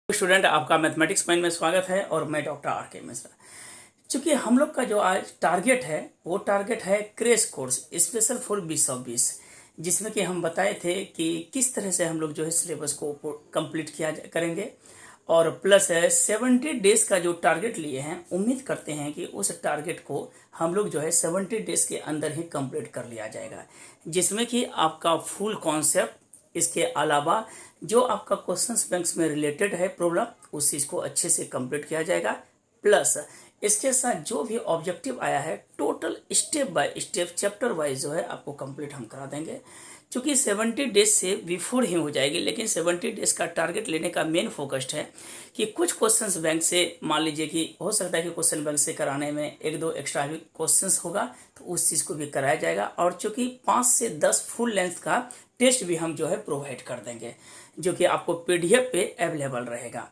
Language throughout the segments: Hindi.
स्टूडेंट, आपका मैथमेटिक्स पॉइंट में स्वागत है और मैं डॉक्टर आर के मिश्रा। चूंकि हम लोग का जो आज टारगेट है वो टारगेट है क्रैश कोर्स स्पेशल फॉर 2020, जिसमें कि हम बताए थे कि किस तरह से हम लोग जो है सिलेबस को कंप्लीट करेंगे और प्लस है 70 डेज का जो टारगेट लिए हैं। उम्मीद करते हैं कि उस टारगेट को हम लोग जो है 70 डेज के अंदर ही कंप्लीट कर लिया जाएगा, जिसमें कि आपका फुल कॉन्सेप्ट, इसके अलावा जो आपका क्वेश्चंस बैंक्स में रिलेटेड है प्रॉब्लम, उस चीज़ को अच्छे से कंप्लीट किया जाएगा। प्लस इसके साथ जो भी ऑब्जेक्टिव आया है total step by step chapter wise जो है आपको कंप्लीट हम करा देंगे। क्योंकि 70 डेज से बिफोर ही हो जाएगी, लेकिन 70 डेज का टारगेट लेने का मेन फोकस्ड है कि कुछ क्वेश्चंस बैंक से मान लीजिए कि हो सकता है कि क्वेश्चन बैंक से कराने में एक दो एक्स्ट्रा भी क्वेश्चंस होगा, तो उस चीज़ को भी कराया जाएगा। और चूंकि 5 से 10 फुल लेंथ का टेस्ट भी हम जो है प्रोवाइड कर देंगे, जो कि आपको पीडीएफ पे अवेलेबल रहेगा।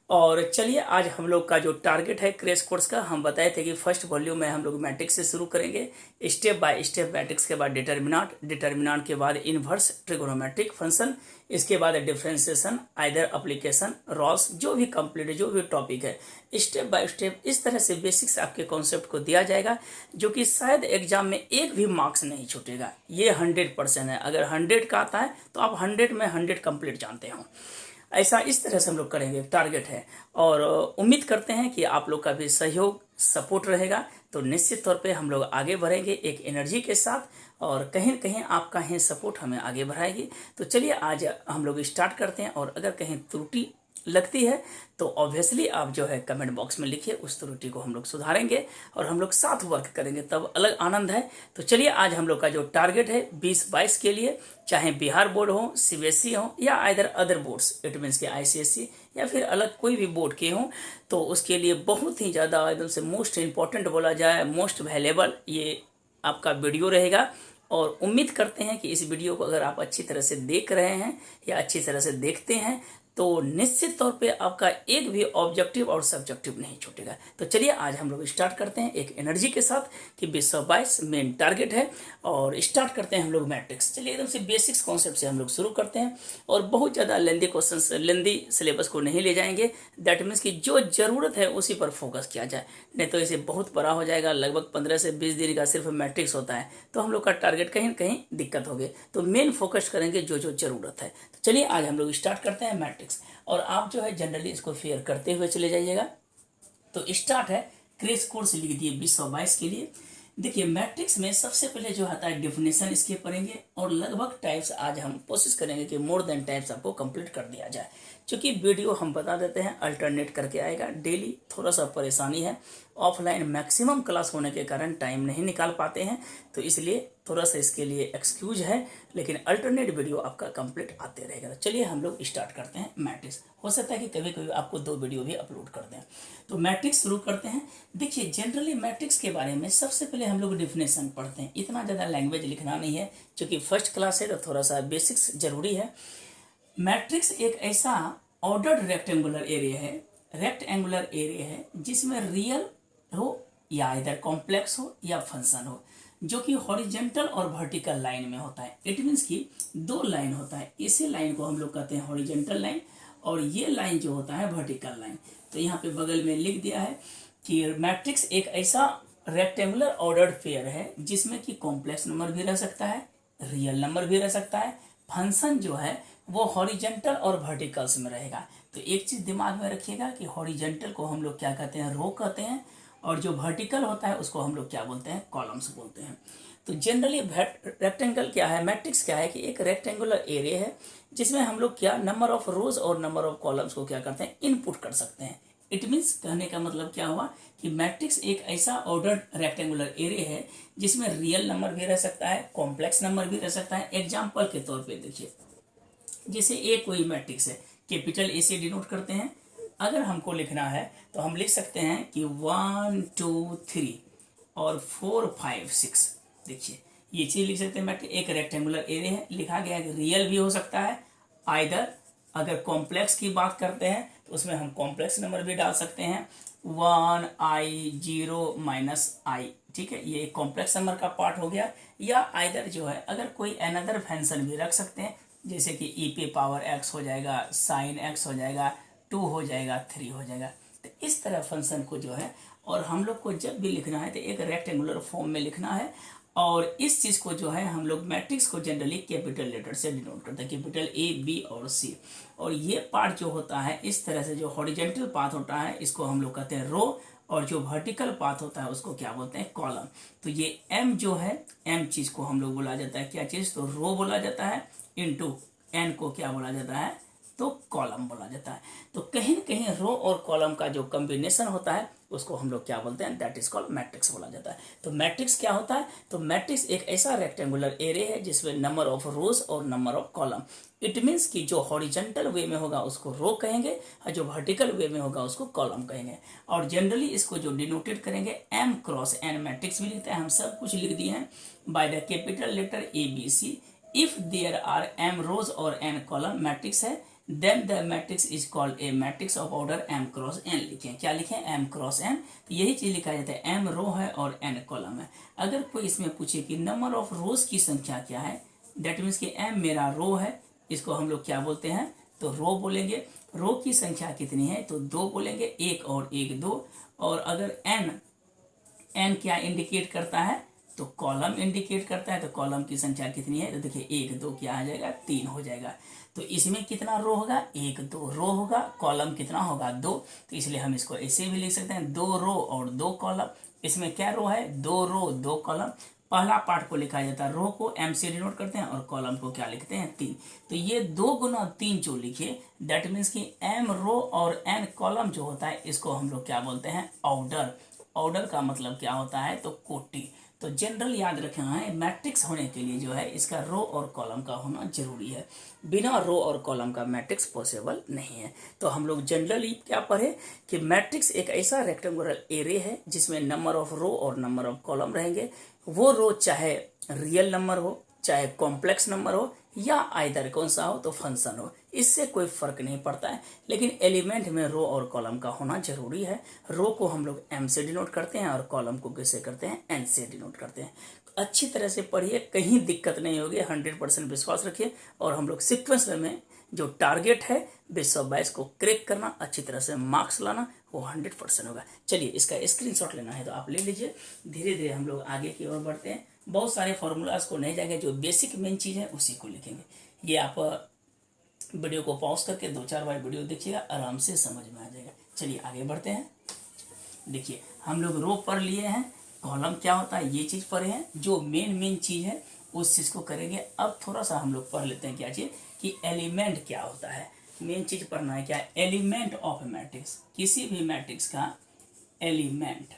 और चलिए, आज हम लोग का जो टारगेट है क्रैश कोर्स का, हम बताए थे कि फर्स्ट वॉल्यूम में हम लोग मैट्रिक्स से शुरू करेंगे, स्टेप बाय स्टेप मैट्रिक्स के बाद डिटर्मिनांट, डिटर्मिनांट के बाद इनवर्स ट्रिगोनोमेट्रिक फंक्शन, इसके बाद डिफरेंशिएशन, आइदर एप्लीकेशन, रॉल्स, जो भी कंप्लीट जो भी टॉपिक है स्टेप बाय स्टेप इस तरह से बेसिक्स आपके कॉन्सेप्ट को दिया जाएगा, जो कि शायद एग्जाम में एक भी मार्क्स नहीं छूटेगा। ये 100% है। अगर 100 का आता है तो आप 100 में 100 कंप्लीट जानते हो। ऐसा इस तरह से हम लोग करेंगे, टारगेट है। और उम्मीद करते हैं कि आप लोग का भी सहयोग सपोर्ट रहेगा, तो निश्चित तौर पे हम लोग आगे बढ़ेंगे एक एनर्जी के साथ, और कहीं कहीं आपका ही सपोर्ट हमें आगे बढ़ाएगी। तो चलिए आज हम लोग स्टार्ट करते हैं, और अगर कहीं त्रुटि लगती है तो ऑब्वियसली आप जो है कमेंट बॉक्स में लिखिए, उस त्रुटि को हम लोग सुधारेंगे और हम लोग साथ वर्क करेंगे, तब अलग आनंद है। तो चलिए आज हम लोग का जो टारगेट है 2022 के लिए, चाहे बिहार बोर्ड हो, सीबीएसई हो, या either other boards, it means के आईसीएसई या फिर अलग कोई भी बोर्ड के हों, तो उसके लिए बहुत ही ज़्यादा एकदम से मोस्ट इम्पॉर्टेंट बोला जाए, मोस्ट वैल्यूएबल ये आपका वीडियो रहेगा। और उम्मीद करते हैं कि इस वीडियो को अगर आप अच्छी तरह से देख रहे हैं या अच्छी तरह से देखते हैं, तो निश्चित तौर पे आपका एक भी ऑब्जेक्टिव और सब्जेक्टिव नहीं छूटेगा। तो चलिए आज हम लोग स्टार्ट करते हैं एक एनर्जी के साथ कि 2022 मेन टारगेट है, और स्टार्ट करते हैं हम लोग मैट्रिक्स। चलिए एकदम से बेसिक्स कॉन्सेप्ट से हम लोग शुरू करते हैं, और बहुत ज़्यादा लेंदी क्वेश्चन, लेंदी सिलेबस को नहीं ले जाएंगे। दैट मीन्स कि जो ज़रूरत है उसी पर फोकस किया जाए, नहीं तो इसे बहुत बड़ा हो जाएगा। लगभग 15 से 20 दिन का सिर्फ मैट्रिक्स होता है, तो हम लोग का टारगेट कहीं न कहीं दिक्कत होगी। तो मेन फोकस करेंगे जो जो ज़रूरत है। तो चलिए आज हम लोग स्टार्ट करते हैं मैट्रिक्स, और आप जो है जनरली इसको फेयर करते हुए चले जाइएगा। तो स्टार्ट है, क्रैश कोर्स लिख दिए 2022 के लिए। देखिए मैट्रिक्स में सबसे पहले जो आता है डिफिनेशन, इसके पढ़ेंगे, और लगभग टाइप्स आज हम कोशिश करेंगे कि मोर देन टाइप्स आपको कंप्लीट कर दिया जाए। क्योंकि वीडियो हम बता देते हैं अल्टरनेट करके आएगा डेली, थोड़ा सा परेशानी है, ऑफलाइन मैक्सिमम क्लास होने के कारण टाइम नहीं निकाल पाते हैं, तो इसलिए थोड़ा सा इसके लिए एक्सक्यूज है, लेकिन अल्टरनेट वीडियो आपका कंप्लीट आते रहेगा। तो चलिए हम लोग स्टार्ट करते हैं मैट्रिक्स। हो सकता है कि कभी कभी आपको 2 वीडियो भी अपलोड कर दें। तो मैट्रिक्स शुरू करते हैं। देखिए जनरली मैट्रिक्स के बारे में सबसे पहले हम लोग डिफिनेशन पढ़ते हैं, इतना ज़्यादा लैंग्वेज लिखना नहीं है, क्योंकि फर्स्ट क्लास है तो थोड़ा सा बेसिक्स जरूरी है। मैट्रिक्स एक ऐसा ऑर्डर्ड रेक्टेंगुलर एरिया है, रेक्टेंगुलर एरिया है जिसमें रियल हो या इधर कॉम्प्लेक्स हो या फंक्शन हो, जो कि हॉरिजेंटल और वर्टिकल लाइन में होता है। इट मीन्स कि 2 लाइन होता है, इसी लाइन को हम लोग कहते हैं हॉरिजेंटल लाइन, और ये लाइन जो होता है वर्टिकल लाइन। तो यहाँ पे बगल में लिख दिया है कि मैट्रिक्स एक ऐसा रेक्टेंगुलर ऑर्डर्ड पेयर है जिसमें कि कॉम्प्लेक्स नंबर भी रह सकता है, रियल नंबर भी रह सकता है, फंक्शन जो है वो हॉरिजेंटल और वर्टिकल्स में रहेगा। तो एक चीज दिमाग में रखिएगा कि हॉरिजेंटल को हम लोग क्या कहते हैं, रो कहते हैं, और जो वर्टिकल होता है उसको हम लोग क्या बोलते हैं, कॉलम्स बोलते हैं। तो जनरली रेक्टेंगल क्या है, मैट्रिक्स क्या है कि एक रेक्टेंगुलर एरिया है जिसमें हम लोग क्या नंबर ऑफ रोज और नंबर ऑफ कॉलम्स को क्या करते हैं, इनपुट कर सकते हैं। इट मीन्स कहने का मतलब क्या हुआ कि मैट्रिक्स एक ऐसा ऑर्डर्ड रेक्टेंगुलर एरिया है जिसमें रियल नंबर भी रह सकता है, कॉम्प्लेक्स नंबर भी रह सकता है। एग्जाम्पल के तौर पे देखिए, जैसे ए कोई मैट्रिक्स है, कैपिटल ए से डिनोट करते हैं। अगर हमको लिखना है तो हम लिख सकते हैं कि 1 2 3 और 4 5 6। देखिए ये चीज लिख सकते हैं, मैट्रिक्स एक रेक्टेंगुलर एरिया है, लिखा गया है। रियल भी हो सकता है, आइदर अगर कॉम्प्लेक्स की बात करते हैं तो उसमें हम कॉम्प्लेक्स नंबर भी डाल सकते हैं, 1 i 0 माइनस i, ठीक है, ये कॉम्प्लेक्स नंबर का पार्ट हो गया। या आइदर जो है अगर कोई अनदर फंक्शन भी रख सकते हैं, जैसे कि e पे पावर x हो जाएगा, साइन x हो जाएगा, 2 हो जाएगा, 3 हो जाएगा। तो इस तरह फंक्शन को जो है, और हम लोग को जब भी लिखना है तो एक रेक्टेंगुलर फॉर्म में लिखना है। और इस चीज को जो है हम लोग मैट्रिक्स को जनरली कैपिटल लेटर से डिनोट करते हैं, कैपिटल A, B और C। और ये पार्ट जो होता है इस तरह से, जो हॉरिजेंटल पाथ होता है इसको हम लोग कहते हैं रो, और जो वर्टिकल पाथ होता है उसको क्या बोलते हैं, कॉलम। तो ये M जो है, M चीज को हम लोग बोला जाता है क्या चीज, तो रो बोला जाता है, इनटू N को क्या बोला जाता है, तो कॉलम बोला जाता है। तो कहीं न कहीं रो और कॉलम का जो कॉम्बिनेशन होता है उसको हम लोग क्या बोलते हैं, दैट इज कॉल्ड मैट्रिक्स बोला जाता है। तो मैट्रिक्स क्या होता है, तो मैट्रिक्स एक ऐसा रेक्टेंगुलर एरे है जिसमें नंबर ऑफ रोज और number of column. It means कि जो हॉरिजेंटल वे में होगा उसको रो कहेंगे, और जो वर्टिकल वे में होगा उसको कॉलम कहेंगे। और जनरली इसको जो डिनोटेड करेंगे M क्रॉस N, मैट्रिक्स भी लिखते हैं, हम सब कुछ लिख दिए हैं, by the capital letter ABC। If there are M rows और N कॉलम मैट्रिक्स है, then the matrix is called a matrix of order M cross N। लिखें, क्या लिखें, M क्रॉस N। तो यही चीज लिखा जाता है, M रो है और N कॉलम है। अगर कोई इसमें पूछे कि नंबर ऑफ रोज की संख्या क्या है, दैट मीन्स कि M मेरा रो है, इसको हम लोग क्या बोलते हैं, तो रो बोलेंगे। रो की संख्या कितनी है, तो 2 बोलेंगे, 1 और 1 2। और अगर N क्या इंडिकेट करता है, तो कॉलम इंडिकेट करता है। तो कॉलम की संख्या कितनी है, तो देखिए 1 2 क्या आ जाएगा, 3 हो जाएगा। तो इसमें कितना रो होगा, 1 2 रो होगा, कॉलम कितना होगा, 2। तो इसलिए हम इसको ऐसे भी लिख सकते हैं, 2 रो और 2 कॉलम। इसमें क्या रो है, 2 रो 2 कॉलम। पहला पार्ट को लिखा जाता है, रो को M से डिनोट करते हैं और कॉलम को क्या लिखते हैं, 3। तो ये 2 गुना 3 जो लिखे, दैट मीन्स कि M रो और N कॉलम जो होता है इसको हम लोग क्या बोलते हैं, ऑर्डर। ऑर्डर का मतलब क्या होता है, तो कोटि। तो जनरल याद रखना है, मैट्रिक्स होने के लिए जो है इसका रो और कॉलम का होना जरूरी है। बिना रो और कॉलम का मैट्रिक्स पॉसिबल नहीं है। तो हम लोग जनरली क्या पढ़े कि मैट्रिक्स एक ऐसा रेक्टेंगुलर एरे है जिसमें नंबर ऑफ रो और नंबर ऑफ कॉलम रहेंगे। वो रो चाहे रियल नंबर हो, चाहे कॉम्प्लेक्स नंबर हो, या आइदर कौन सा हो, तो फंक्शन हो, इससे कोई फर्क नहीं पड़ता है। लेकिन एलिमेंट में रो और कॉलम का होना जरूरी है। रो को हम लोग M से डिनोट करते हैं और कॉलम को किससे करते हैं, N से डिनोट करते हैं। अच्छी तरह से पढ़िए, कहीं दिक्कत नहीं होगी, 100% विश्वास रखिए। और हम लोग सीक्वेंस में जो टारगेट है 2022 को क्रैक करना, अच्छी तरह से मार्क्स लाना, वो 100% होगा। चलिए इसका स्क्रीनशॉट लेना है तो आप ले लीजिए। धीरे धीरे हम लोग आगे की ओर बढ़ते हैं। बहुत सारे फॉर्मूलाज को नहीं जाएंगे, जो बेसिक मेन चीज़ है उसी को लिखेंगे। ये आप वीडियो को पॉज करके 2-4 बार वीडियो देखिएगा, आराम से समझ में आ जाएगा। चलिए आगे बढ़ते हैं। देखिए हम लोग रो पढ़ लिए हैं, कॉलम क्या होता है ये चीज़ पढ़े हैं, जो मेन चीज़ है उस चीज़ को करेंगे। अब थोड़ा सा हम लोग पढ़ लेते हैं क्या चीज़, कि एलिमेंट क्या होता है। मेन चीज़ पढ़ना है क्या, एलिमेंट ऑफ मैट्रिक्स। किसी भी मैट्रिक्स का एलिमेंट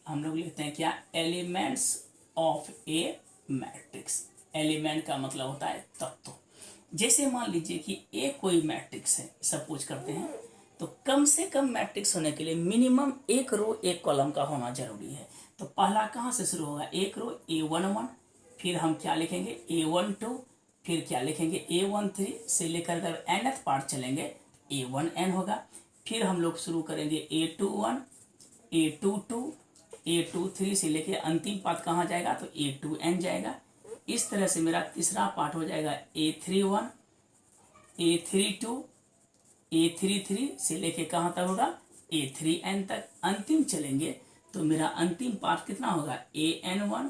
हम लोग लिखते हैं क्या, elements of A matrix. Element का मतलब होता है तत्व। जैसे मान लीजिए कि ए कोई मैट्रिक्स है, सपोज करते हैं, तो कम से कम मैट्रिक्स होने के लिए मिनिमम 1 रो 1 कॉलम का होना जरूरी है। तो पहला कहाँ से शुरू होगा, 1 रो A11, फिर हम क्या लिखेंगे A12, फिर क्या लिखेंगे A13 से लेकर अगर nth पार्ट चलेंगे A1n होगा। फिर हम लोग शुरू करेंगे A21, A22, A23 से लेके अंतिम पार्ट कहाँ जाएगा, तो A2n जाएगा। इस तरह से मेरा तीसरा पार्ट हो जाएगा A31, A32, A33 से लेके कहाँ तक होगा, A3n तक। अंतिम चलेंगे तो मेरा अंतिम पार्ट कितना होगा, AN1,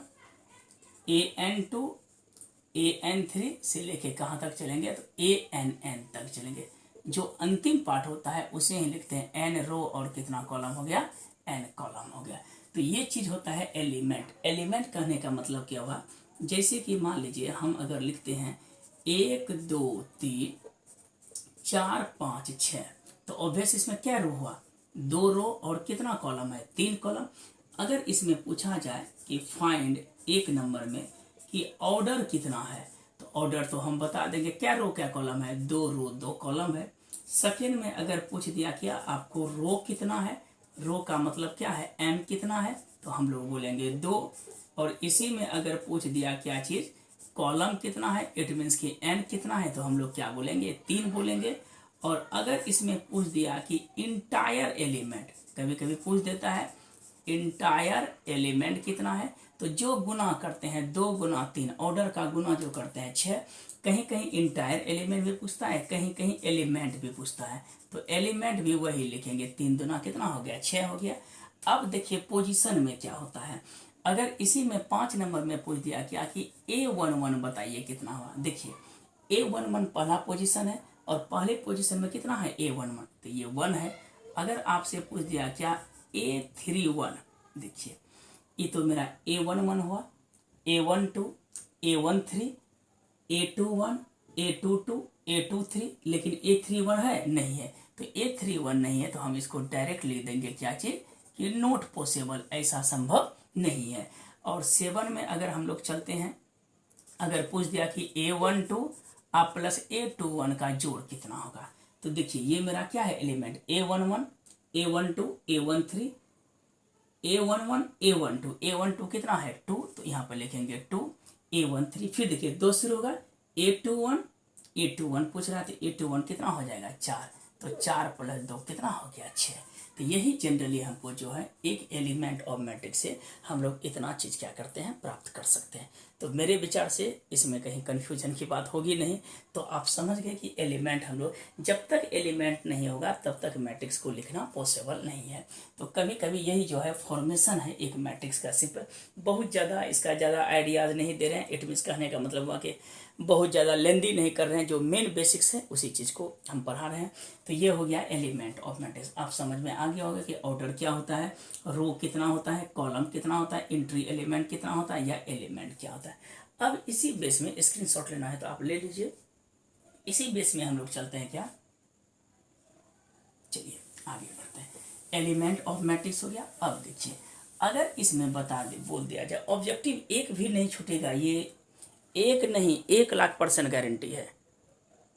AN2, AN3 से लेके कहाँ तक चलेंगे, तो ANN तक चलेंगे। जो अंतिम पार्ट होता है उसे ही लिखते हैं n रो और कितना कॉलम हो गया, n कॉलम हो गया। तो ये चीज होता है एलिमेंट। एलिमेंट कहने का मतलब क्या हुआ, जैसे कि मान लीजिए हम अगर लिखते हैं 1 2 3 4 5 6, तो ऑब्वियस इसमें क्या रो हुआ, 2 रो और कितना कॉलम है, 3 कॉलम। अगर इसमें पूछा जाए कि फाइंड एक नंबर में कि ऑर्डर कितना है, तो ऑर्डर तो हम बता देंगे, क्या रो क्या कॉलम है, 2 रो 2 कॉलम है। सेकेंड में अगर पूछ दिया क्या आपको रो कितना है, रो का मतलब क्या है, m कितना है, तो हम लोग बोलेंगे 2। और इसी में अगर पूछ दिया क्या चीज, कॉलम कितना है, इट मीन्स कि n कितना है, तो हम लोग क्या बोलेंगे, 3 बोलेंगे। और अगर इसमें पूछ दिया कि इंटायर एलिमेंट, कभी कभी पूछ देता है इंटायर एलिमेंट कितना है, तो जो गुना करते हैं 2 गुना 3, ऑर्डर का गुना जो करते हैं 6, कहीं कहीं इंटायर एलिमेंट भी पूछता है, कहीं कहीं एलिमेंट भी पूछता है, तो एलिमेंट भी वही लिखेंगे, 3 दुना कितना हो गया, 6 हो गया। अब देखिए पोजीशन में क्या होता है, अगर इसी में 5 नंबर में पूछ दिया क्या कि A11 बताइए कितना हुआ, देखिए A11 पहला पोजीशन है और पहले पोजीशन में कितना है A11, तो ये 1 है। अगर आपसे पूछ दिया क्या A31, देखिए ये तो मेरा A11 हुआ, A12, A13, A21, A22, A23, लेकिन A31 है नहीं है, तो A31 नहीं है तो हम इसको डायरेक्ट लिख देंगे क्या चीज कि नॉट पॉसिबल, ऐसा संभव नहीं है। और 7 में अगर हम लोग चलते हैं, अगर पूछ दिया कि A12 आप प्लस A21 का जोड़ कितना होगा, तो देखिए ये मेरा क्या है element A11, A12, A13, A11, A12, A12 कितना है 2, तो यहाँ पर लिखेंगे 2, A13, फिर देखिए 2 शुरू होगा A21 पूछ रहा है, तो A21 कितना हो जाएगा 4, तो 4 + 2 कितना हो गया 6। तो यही जनरली हमको जो है एक एलिमेंट ऑफ मैट्रिक्स से हम लोग इतना चीज़ क्या करते हैं, प्राप्त कर सकते हैं। तो मेरे विचार से इसमें कहीं कन्फ्यूजन की बात होगी नहीं, तो आप समझ गए कि एलिमेंट हम लोग, जब तक एलिमेंट नहीं होगा तब तक मैट्रिक्स को लिखना पॉसिबल नहीं है। तो कभी कभी यही जो है फॉर्मेशन है एक मैट्रिक्स का, सिर्फ बहुत ज़्यादा इसका ज़्यादा आइडियाज़ नहीं दे रहे हैं, इट मीन्स कहने का मतलब हुआ कि बहुत ज़्यादा लेंदी नहीं कर रहे हैं, जो मेन बेसिक्स है उसी चीज़ को हम पढ़ा रहे हैं। तो ये हो गया एलिमेंट ऑफ मैट्रिक्स, आप समझ में आ गया होगा कि ऑर्डर क्या होता है, रो कितना होता है, कॉलम कितना होता है, एंट्री एलिमेंट कितना होता है, या एलिमेंट क्या होता है। अब इसी बेस में स्क्रीनशॉट लेना है तो आप ले लीजिए, इसी बेस में हम लोग चलते हैं क्या, चलिए आगे बढ़ते हैं। एलिमेंट ऑफ मैट्रिक्स हो गया। अब देखिए अगर इसमें बता दे बोल दिया जाए ऑब्जेक्टिव एक भी नहीं छूटेगा, ये एक नहीं 1,00,000% गारंटी है,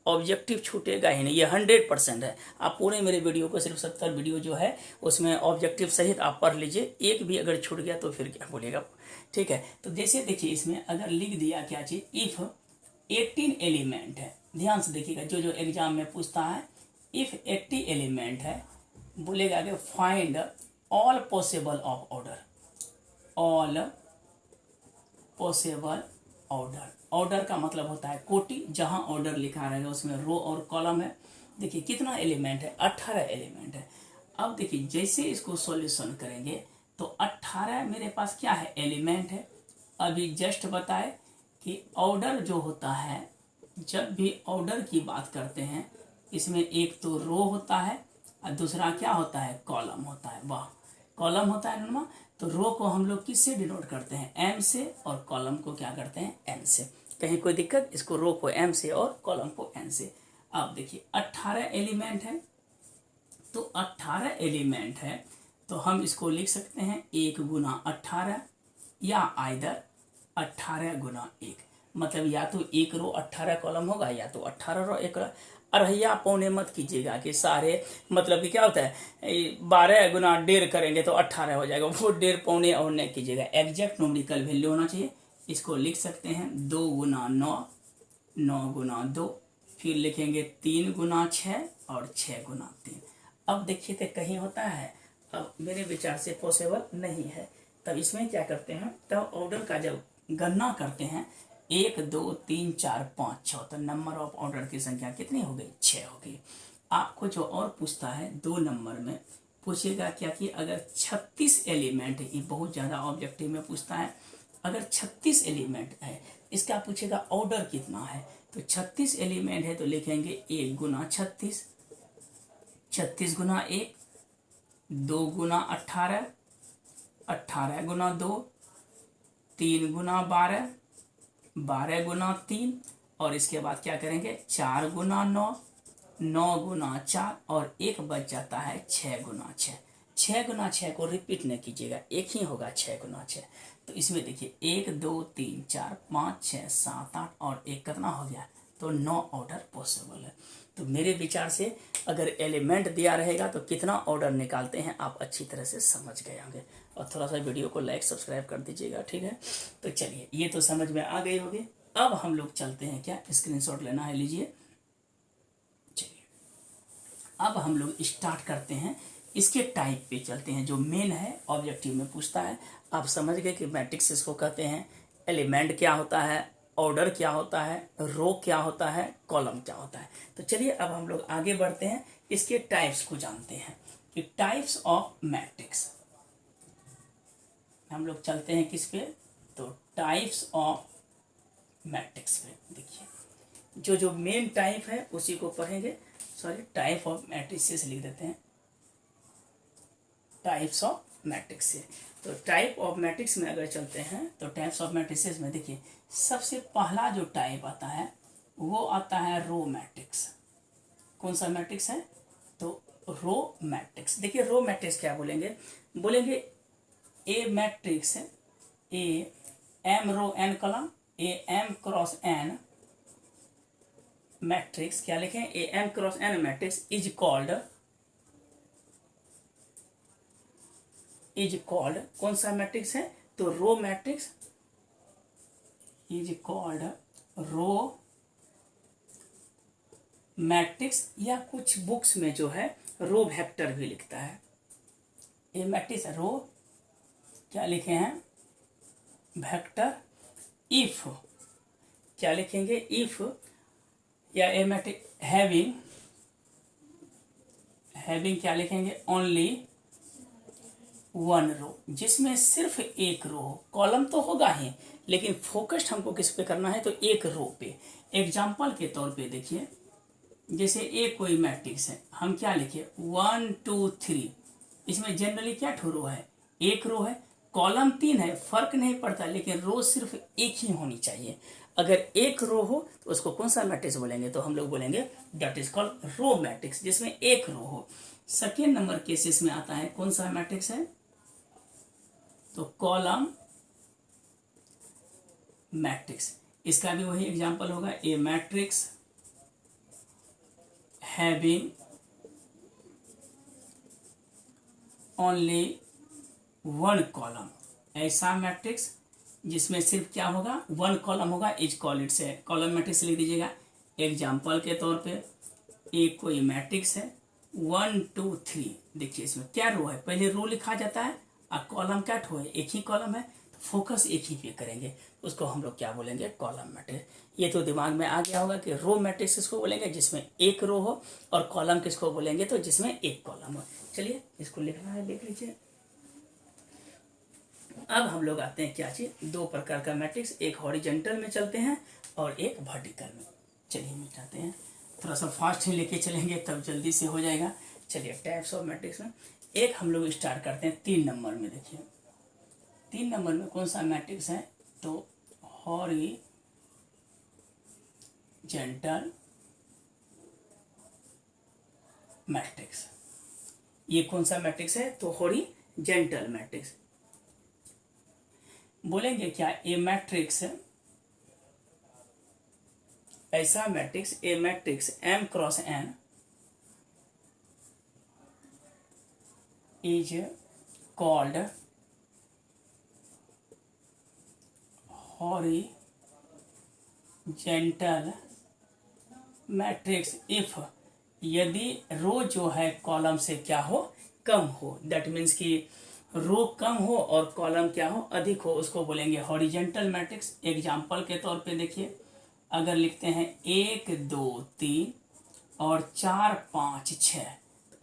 ऑब्जेक्टिव छूटेगा ही नहीं, ये 100% है। आप पूरे मेरे वीडियो को सिर्फ 70 वीडियो जो है उसमें ऑब्जेक्टिव सहित आप पढ़ लीजिए, एक भी अगर छूट गया तो फिर क्या बोलेगा, ठीक है। तो जैसे देखिए इसमें अगर लिख दिया क्या चीज़, इफ़ 18 एलिमेंट है, ध्यान से देखिएगा जो जो एग्जाम में पूछता है, इफ़ 80 एलिमेंट है बोलेगा कि find all possible of order, all possible order. Order का मतलब होता है कोटि, जहां ऑर्डर लिखा रहेगा उसमें रो और कॉलम है। देखिए कितना एलिमेंट है, 18 एलिमेंट है। अब देखिए जैसे इसको सॉल्यूशन करेंगे तो 18 मेरे पास क्या है, एलिमेंट है। अभी जस्ट बताए कि ऑर्डर जो होता है, जब भी ऑर्डर की बात करते हैं इसमें एक तो रो होता है और दूसरा क्या होता है, कॉलम होता है। वाह, कॉलम होता है ना, तो रो को हम लोग किससे डिनोट करते हैं, एम से, और कॉलम को क्या करते हैं, एन से। कहीं कोई दिक्कत, इसको रो को एम से और कॉलम को एन से। अब देखिए 18 एलिमेंट है, तो 18 एलिमेंट है तो हम इसको लिख सकते हैं 1 × 18 या आइदर 18 × 1, मतलब या तो 1 रो 18 कॉलम होगा या तो 18 रो 1 अरहिया पौने मत कीजिएगा कि सारे, मतलब कि क्या होता है 12 × 1.5 करेंगे तो 18 हो जाएगा, वो 1.5 पौने और नहीं कीजिएगा, एग्जैक्ट न्यूमेरिकल वैल्यू होना चाहिए। इसको लिख सकते हैं 2 × 9, 9 × 2, फिर लिखेंगे 3 × 6 और 6 × 3। अब देखिए तो कहीं होता है, अब मेरे विचार से पॉसिबल नहीं है, तब इसमें क्या करते हैं, तब ऑर्डर का जब गणना करते हैं 1 2 3 4 5 6, तो नंबर ऑफ ऑर्डर की संख्या कितनी हो गई, 6 हो गई। आपको जो और पूछता है 2 नंबर में पूछेगा क्या कि अगर 36 एलिमेंट है, ये बहुत ज़्यादा ऑब्जेक्टिव में पूछता है, अगर 36 एलिमेंट है इसका पूछेगा ऑर्डर कितना है, तो 36 एलिमेंट है तो लिखेंगे 1 × 36, 36 × 1, 2 × 18, 18 × 2, 3 × 12, 12 × 3, और इसके बाद क्या करेंगे 4 × 9, 9 × 4, और एक बच जाता है 6 × 6। 6 × 6 को रिपीट नहीं कीजिएगा, एक ही होगा 6 × 6। तो इसमें देखिए 1 2 3 4 5 6 7 8 और 1 कितना हो गया, तो 9 ऑर्डर पॉसिबल है। तो मेरे विचार से अगर एलिमेंट दिया रहेगा तो कितना ऑर्डर निकालते हैं आप अच्छी तरह से समझ गए होंगे, और थोड़ा सा वीडियो को लाइक सब्सक्राइब कर दीजिएगा, ठीक है। तो चलिए ये तो समझ में आ गए होंगे। अब हम लोग चलते हैं, क्या स्क्रीनशॉट लेना है, लीजिए। चलिए अब हम लोग स्टार्ट करते हैं इसके टाइप पे चलते हैं, जो मेन है ऑब्जेक्टिव में पूछता है। आप समझ गए कि मैट्रिक्स इसको कहते हैं, एलिमेंट क्या होता है, ऑर्डर क्या होता है, रो क्या होता है, कॉलम क्या होता है। तो चलिए अब हम लोग आगे बढ़ते हैं, इसके टाइप्स को जानते हैं कि टाइप्स ऑफ मैट्रिक्स। हम लोग चलते हैं किस पे, तो टाइप्स ऑफ मैट्रिक्स पे। देखिए जो जो मेन टाइप है उसी को पढ़ेंगे। सॉरी, टाइप ऑफ मैट्रिक्स लिख देते हैं, टाइप्स ऑफ मैट्रिक्स से। तो टाइप ऑफ मैट्रिक्स में अगर चलते हैं तो टाइप्स ऑफ मैट्रिक्स में देखिए सबसे पहला जो टाइप आता है वो आता है रो मैट्रिक्स। कौन सा मैट्रिक्स है, तो रो मैट्रिक्स। देखिए रो मैट्रिक्स क्या बोलेंगे, बोलेंगे a matrix a M row N column, a M cross N matrix, क्या लिखें, a M cross N matrix is called कौन सा मैट्रिक्स है, तो row matrix is called row matrix, या कुछ बुक्स में जो है रो वेक्टर भी लिखता है। ए मैट्रिक्स रो क्या लिखे हैं, वेक्टर। इफ क्या लिखेंगे, इफ, या ए मैट्रिक्स हैविंग क्या लिखेंगे, ओनली वन रो, जिसमें सिर्फ एक रो हो। कॉलम तो होगा ही लेकिन फोकस्ड हमको किस पे करना है, तो एक रो पे। एग्जाम्पल के तौर पे देखिए, जैसे एक कोई मैट्रिक्स है, हम क्या लिखे 1 2 3, इसमें जनरली क्या ठो रो है, एक रो है। कॉलम 3 है, फर्क नहीं पड़ता, लेकिन रो सिर्फ एक ही होनी चाहिए। अगर एक रो हो तो उसको कौन सा मैट्रिक्स बोलेंगे, तो हम लोग बोलेंगे that is called row matrix, जिसमें एक रो हो। सेकेंड नंबर केसेस में आता है कौन सा मैट्रिक्स है, तो कॉलम मैट्रिक्स। इसका भी वही एग्जांपल होगा, a matrix having only one column, ऐसा मैट्रिक्स जिसमें सिर्फ क्या होगा, वन कॉलम होगा, इज कॉल्ड इट से कॉलम मैट्रिक्स लिख दीजिएगा। एग्जांपल के तौर पे एक कोई मैट्रिक्स है 1 2 3, देखिए इसमें क्या रो है, पहले रो लिखा जाता है और कॉलम क्या ठो है, एक ही कॉलम है, तो फोकस एक ही पे करेंगे, उसको हम लोग क्या बोलेंगे, कॉलम मैट्रिक्स। ये तो दिमाग में आ गया होगा कि रो मैट्रिक्स किसको बोलेंगे, जिसमें एक रो हो, और कॉलम किसको बोलेंगे, तो जिसमें एक कॉलम हो। चलिए इसको लिखना है, लिख लीजिए। अब हम लोग आते हैं क्या चीज, दो प्रकार का मैट्रिक्स, एक हॉरिजेंटल में चलते हैं और एक वर्टिकल में। चलिए मिटाते हैं, थोड़ा सा फास्ट ही लेके चलेंगे तब जल्दी से हो जाएगा। चलिए टाइप्स ऑफ मैट्रिक्स में एक हम लोग स्टार्ट करते हैं 3 नंबर में। देखिए 3 नंबर में कौन सा मैट्रिक्स है, तो हॉरिजेंटल मैट्रिक्स। ये कौन सा मैट्रिक्स है, तो हॉरिजेंटल मैट्रिक्स। बोलेंगे क्या, ए मैट्रिक्स, ऐसा matrix, a matrix M cross N is called horizontal matrix if, यदि रो जो है कॉलम से क्या हो, कम हो। दैट मीन्स कि रो कम हो और कॉलम क्या हो, अधिक हो, उसको बोलेंगे हॉरिजेंटल मैट्रिक्स। एग्जाम्पल के तौर पे देखिए, अगर लिखते हैं 1 2 3 और 4 5 6,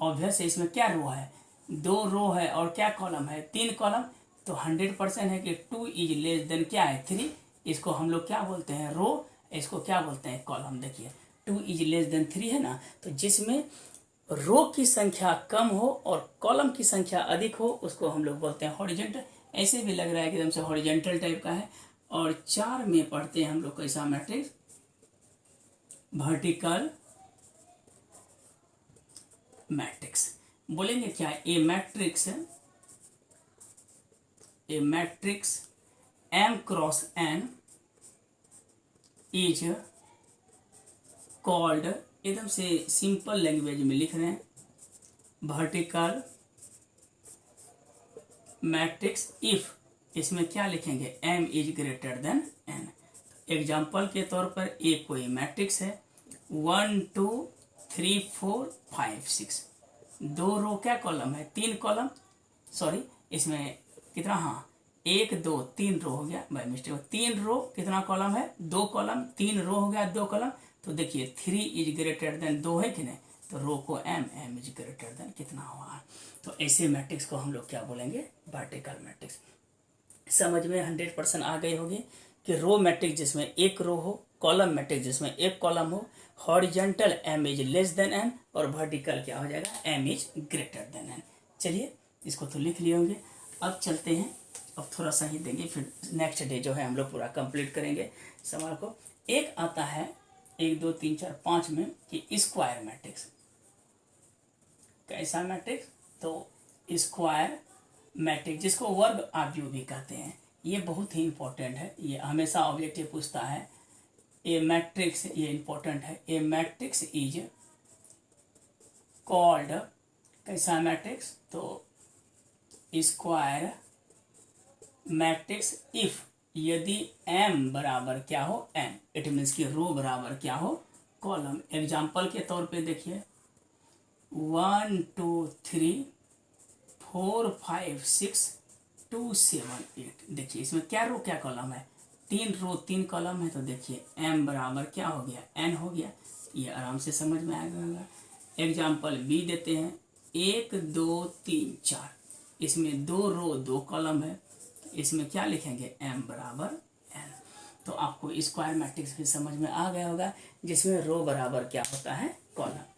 ऑब्वियस है इसमें क्या रो है, 2 रो है और क्या कॉलम है, 3 कॉलम, तो 100% है कि 2 इज लेस देन क्या है, 3। इसको हम लोग क्या बोलते हैं, रो, इसको क्या बोलते हैं, कॉलम। देखिए 2 इज लेस देन 3 है ना, तो जिसमें रो की संख्या कम हो और कॉलम की संख्या अधिक हो उसको हम लोग बोलते हैं हॉरिजेंटल। ऐसे भी लग रहा है कि एकदम से हॉरिजेंटल टाइप का है। और 4 में पढ़ते हैं हम लोग कैसा मैट्रिक्स, वर्टिकल मैट्रिक्स। बोलेंगे क्या, a matrix M cross N is called, एकदम से सिंपल लैंग्वेज में लिख रहे हैं, वर्टिकल मैट्रिक्स इफ, इसमें क्या लिखेंगे, m is greater than n। Example के तौर पर एक कोई मैट्रिक्स है 1 2 3 4 5 6, 2 रो क्या कॉलम है, 3 कॉलम, सॉरी इसमें कितना, हाँ 1 2 3 रो हो गया बाय मिस्टेक, 3 रो कितना कॉलम है, 2 कॉलम, 3 रो हो गया 2 कॉलम। तो देखिए 3 इज ग्रेटर देन 2 है कि नहीं, तो रो को m इज ग्रेटर देन कितना हुआ। तो ऐसे मैट्रिक्स को हम लोग क्या बोलेंगे, वर्टिकल मैट्रिक्स। समझ में 100% आ गई होगी कि रो मैट्रिक्स जिसमें एक रो हो, कॉलम मैट्रिक्स जिसमें एक कॉलम हो, horizontal m is less than n, और वर्टिकल क्या हो जाएगा, m is greater than n। चलिए इसको तो लिख लिए होंगे। अब चलते हैं, अब थोड़ा सा ही देंगे, फिर नेक्स्ट डे जो है हम लोग पूरा कंप्लीट करेंगे सवाल को। एक आता है 1 2 3 4 5 में कि स्क्वायर मैट्रिक्स। कैसा मैट्रिक्स, तो स्क्वायर मैट्रिक्स जिसको वर्ग आव्यूह भी कहते हैं, ये बहुत ही इंपॉर्टेंट है, ये हमेशा ऑब्जेक्टिव पूछता है। ए मैट्रिक्स, ये इंपॉर्टेंट है, ए मैट्रिक्स इज कॉल्ड, कैसा मैट्रिक्स, तो स्क्वायर मैट्रिक्स इफ, यदि m बराबर क्या हो, n, इट मीन्स कि रो बराबर क्या हो, कॉलम। एग्जाम्पल के तौर पे देखिए 1 2 3 4 5 6 2 7 8, देखिए इसमें क्या रो क्या कॉलम है, 3 रो 3 कॉलम है। तो देखिए m बराबर क्या हो गया, n हो गया, ये आराम से समझ में आएगा। एग्जाम्पल b देते हैं 1 2 3 4, इसमें 2 रो 2 कॉलम है, इसमें क्या लिखेंगे, m बराबर n। तो आपको स्क्वायर मैट्रिक्स भी समझ में आ गया होगा, जिसमें रो बराबर क्या होता है, कॉलम।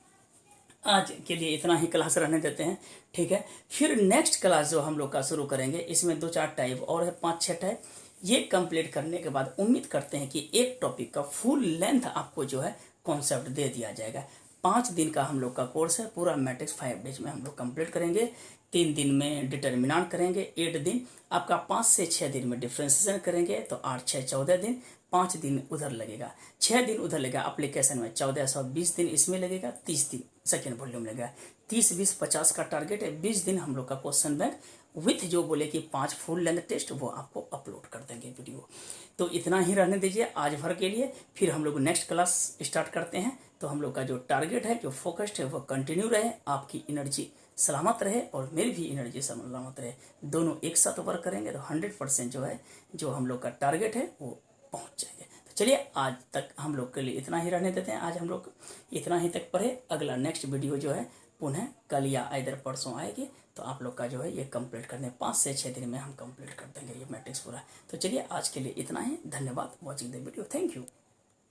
आज के लिए इतना ही क्लास रहने देते हैं, ठीक है। फिर नेक्स्ट क्लास जो हम लोग का शुरू करेंगे, इसमें 2 4 टाइप और है, 5 6 टाइप। ये कंप्लीट करने के बाद उम्मीद करते हैं कि एक टॉपिक का फुल लेंथ आपको जो है कॉन्सेप्ट दे दिया जाएगा। 5 दिन का हम लोग का कोर्स है, पूरा मैट्रिक्स 5 डेज में हम लोग कंप्लीट करेंगे। 3 दिन में डिटर्मिनेंट करेंगे, 8 दिन आपका, 5 से 6 दिन में डिफ्रेंसिएशन करेंगे, तो 8 6 14 दिन, 5 दिन उधर लगेगा, 6 दिन उधर लगेगा एप्लीकेशन में, 1420 दिन इसमें लगेगा, 30 दिन सेकेंड वॉल्यूम लगेगा। 30 20 50 का टारगेट है, 20 दिन हम लोग का क्वेश्चन बैंक विथ जो बोले कि 5 फुल लेंथ टेस्ट, वो आपको अपलोड कर देंगे वीडियो। तो इतना ही रहने दीजिए आज भर के लिए, फिर हम लोग नेक्स्ट क्लास स्टार्ट करते हैं। तो हम लोग का जो टारगेट है, जो फोकस्ड है, वो कंटिन्यू रहे, आपकी एनर्जी सलामत रहे और मेरी भी एनर्जी सलामत रहे, दोनों एक साथ वर्क करेंगे तो 100% जो है, जो हम लोग का टारगेट है वो पहुंच जाएंगे। तो चलिए आज तक हम लोग के लिए इतना ही रहने देते हैं, आज हम लोग इतना ही तक पढ़े। अगला नेक्स्ट वीडियो जो है पुनः कल या इधर परसों आएगी, तो आप लोग का जो है ये कंप्लीट करने 5 से 6 दिन में हम कंप्लीट कर देंगे ये मैट्रिक्स पूरा। तो चलिए आज के लिए इतना ही, धन्यवाद watching the video, thank you.